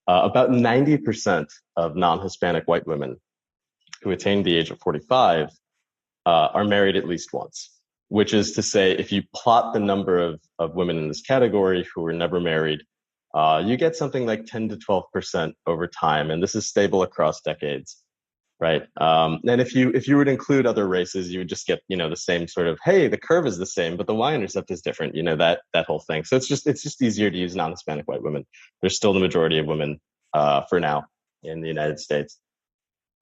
About 90% of non-Hispanic white women who attain the age of 45 are married at least once, which is to say, if you plot the number of women in this category who were never married, you get something like 10 to 12% over time. And this is stable across decades. Right. And if you would include other races, you would just get, the same sort of, hey, the curve is the same, but the y-intercept is different, that whole thing. So it's just easier to use non-Hispanic white women. There's still the majority of women for now in the United States.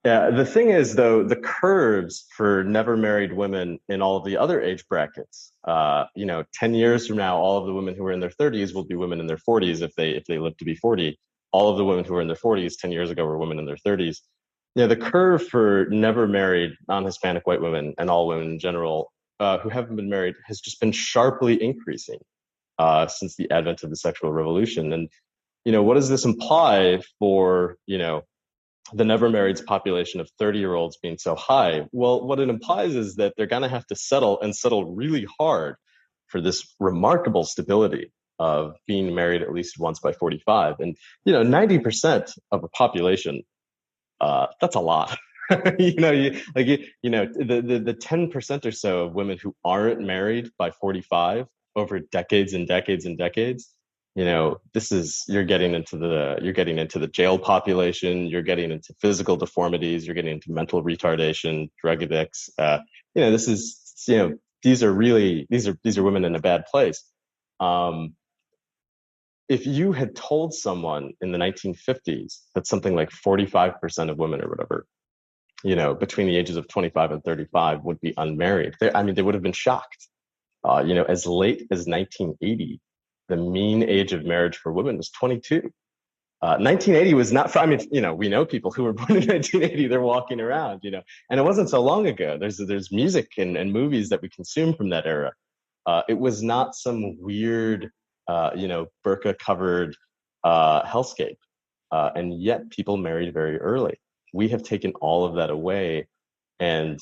Yeah, the thing is, though, the curves for never married women in all of the other age brackets, 10 years from now, all of the women who are in their 30s will be women in their 40s if they live to be 40. All of the women who are in their 40s 10 years ago were women in their 30s. Yeah, the curve for never married non-Hispanic white women and all women in general who haven't been married has just been sharply increasing since the advent of the sexual revolution. And, what does this imply for, the never marrieds population of 30-year-olds being so high? Well, what it implies is that they're going to have to settle and settle really hard for this remarkable stability of being married at least once by 45. And, 90% of a population, that's a lot. The 10% or so of women who aren't married by 45 over decades and decades and decades, you're getting into the jail population, you're getting into physical deformities, you're getting into mental retardation, drug addicts. This is, these are women in a bad place. If you had told someone in the 1950s that something like 45% of women or whatever, between the ages of 25 and 35 would be unmarried, they would have been shocked. As late as 1980, the mean age of marriage for women was 22. 1980 was not, we know people who were born in 1980, they're walking around, and it wasn't so long ago. There's music and movies that we consume from that era. It was not some weird, burqa covered hellscape. And yet people married very early. We have taken all of that away. And,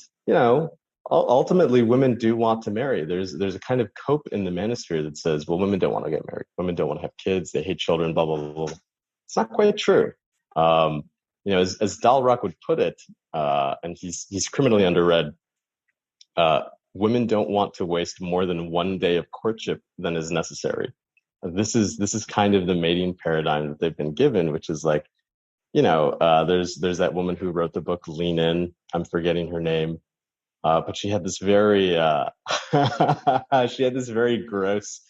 ultimately women do want to marry. There's a kind of cope in the manosphere that says, well, women don't want to get married. Women don't want to have kids. They hate children, blah, blah, blah, blah. It's not quite true. As Dalrock would put it, and he's criminally underread, women don't want to waste more than one day of courtship than is necessary. This is kind of the mating paradigm that they've been given, which is like, there's that woman who wrote the book Lean In. I'm forgetting her name. But she had this very gross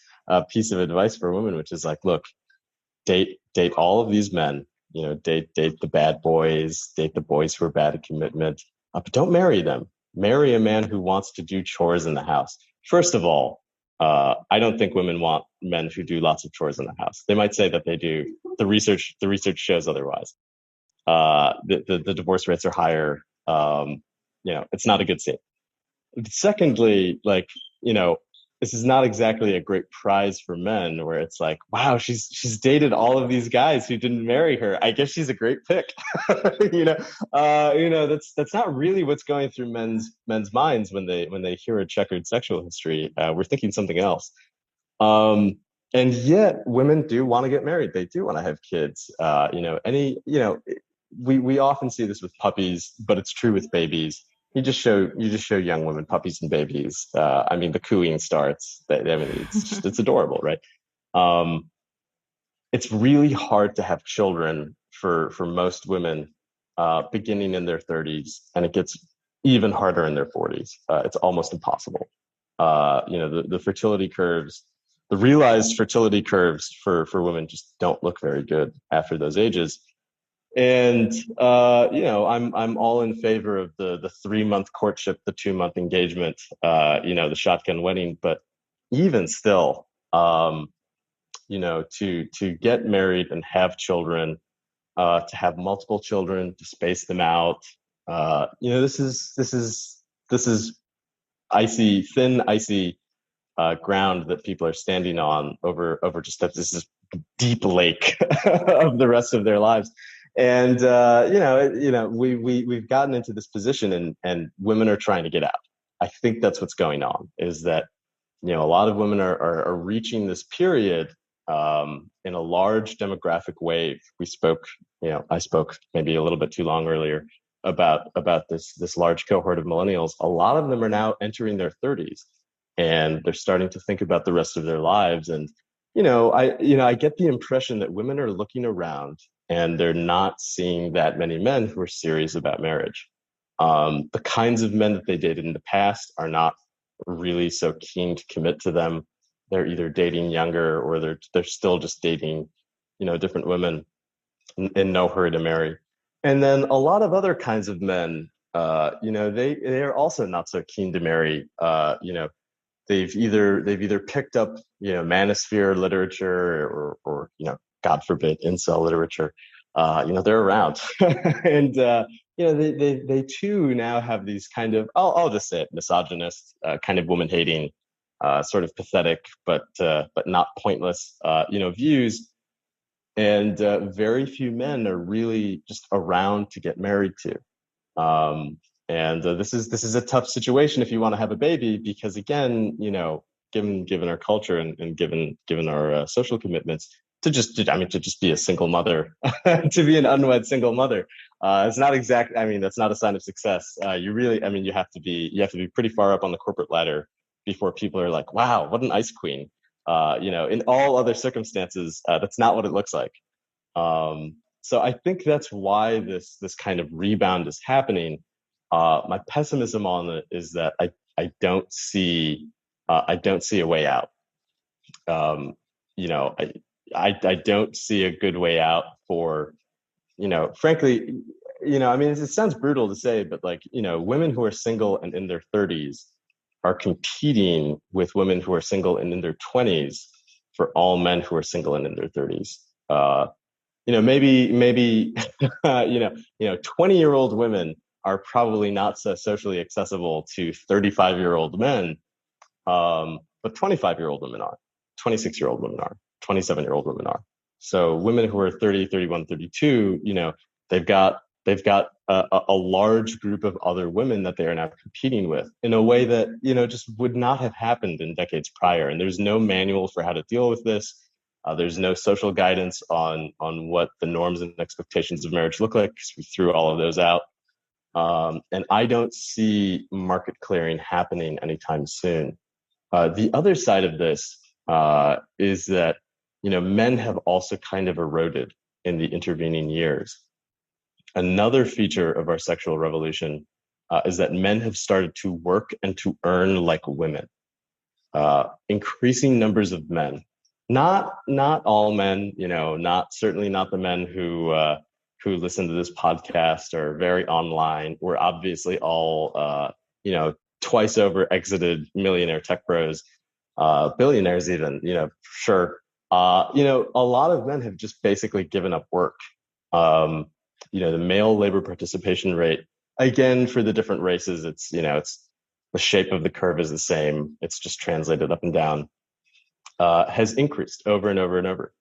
piece of advice for women, which is like, look, date all of these men, date the bad boys, date the boys who are bad at commitment, but don't marry them. Marry a man who wants to do chores in the house. First of all, I don't think women want men who do lots of chores in the house. They might say that they do. The research shows otherwise. The divorce rates are higher. It's not a good scene. Secondly, this is not exactly a great prize for men where it's like, wow, she's dated all of these guys who didn't marry her. I guess she's a great pick. That's not really what's going through men's minds when they hear a checkered sexual history. We're thinking something else. And yet women do want to get married. They do want to have kids. We often see this with puppies, but it's true with babies. You just show young women puppies and babies. The cooing starts. It's adorable, right? It's really hard to have children for most women beginning in their 30s, and it gets even harder in their 40s. It's almost impossible. The fertility curves, the realized fertility curves for women just don't look very good after those ages. And, I'm all in favor of the 3-month courtship, the 2-month engagement, the shotgun wedding. But even still, to get married and have children, to have multiple children, to space them out, this is thin, icy ground that people are standing on over just that this is deep lake of the rest of their lives. And, we've gotten into this position and women are trying to get out. I think that's what's going on, is that, a lot of women are reaching this period in a large demographic wave. I spoke maybe a little bit too long earlier about this large cohort of millennials. A lot of them are now entering their 30s, and they're starting to think about the rest of their lives. And I get the impression that women are looking around and they're not seeing that many men who are serious about marriage. The kinds of men that they dated in the past are not really so keen to commit to them. They're either dating younger or they're still just dating, different women in no hurry to marry. And then a lot of other kinds of men, they are also not so keen to marry. They've either picked up manosphere literature or God forbid incel literature. They're around, and they too now have these kind of, I'll just say it, misogynist, kind of woman hating, sort of pathetic but not pointless views. And very few men are really just around to get married to. And this is a tough situation if you want to have a baby, because again, given our culture and given our social commitments, to just be a single mother, to be an unwed single mother, it's not exact. I mean, that's not a sign of success. You have to be pretty far up on the corporate ladder before people are like, wow, what an ice queen. In all other circumstances, that's not what it looks like. So I think that's why this kind of rebound is happening. My pessimism on it is that I don't see a way out. Um, you know, I don't see a good way out for, frankly, it sounds brutal to say, but like, women who are single and in their 30s are competing with women who are single and in their 20s for all men who are single and in their 30s. Maybe 20-year-old women are probably not so socially accessible to 35-year-old men, but 25-year-old women are, 26-year-old women are, 27-year-old women are. So women who are 30, 31, 32, they've got a large group of other women that they are now competing with in a way that, just would not have happened in decades prior. And there's no manual for how to deal with this. There's no social guidance on what the norms and expectations of marriage look like, because we threw all of those out. And I don't see market clearing happening anytime soon. The other side of this is that, men have also kind of eroded in the intervening years. Another feature of our sexual revolution is that men have started to work and to earn like women. Increasing numbers of men, not all men, certainly not the men who listen to this podcast are very online. We're obviously all, twice over exited millionaire tech bros, billionaires even, sure. A lot of men have just basically given up work. The male labor participation rate, again, for the different races, it's the shape of the curve is the same. It's just translated up and down, has increased over and over and over.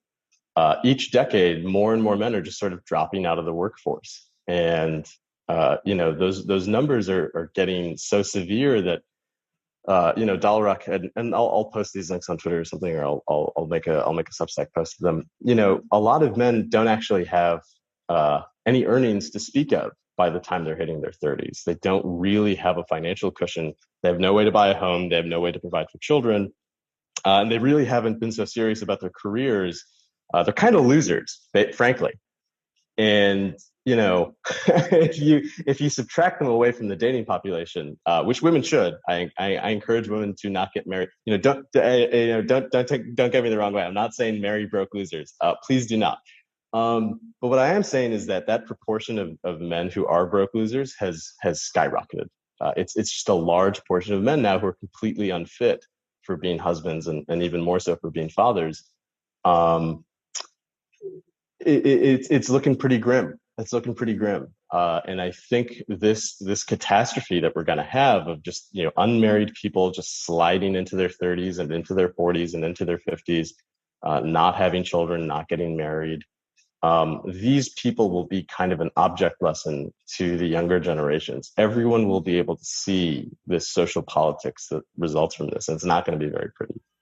Each decade, more and more men are just sort of dropping out of the workforce. And, those numbers are getting so severe that, Dalrock, and I'll post these links on Twitter or something, or I'll make a Substack post to them. A lot of men don't actually have any earnings to speak of by the time they're hitting their 30s. They don't really have a financial cushion. They have no way to buy a home. They have no way to provide for children. And they really haven't been so serious about their careers. They're kind of losers, frankly. And, if you subtract them away from the dating population, which women should, I encourage women to not get married. Don't get me the wrong way. I'm not saying marry broke losers. Please do not. But what I am saying is that proportion of men who are broke losers has skyrocketed. It's just a large portion of men now who are completely unfit for being husbands and even more so for being fathers. It's looking pretty grim. It's looking pretty grim. And I think this catastrophe that we're going to have of just, unmarried people just sliding into their 30s and into their 40s and into their 50s, not having children, not getting married. These people will be kind of an object lesson to the younger generations. Everyone will be able to see this social politics that results from this. And it's not going to be very pretty.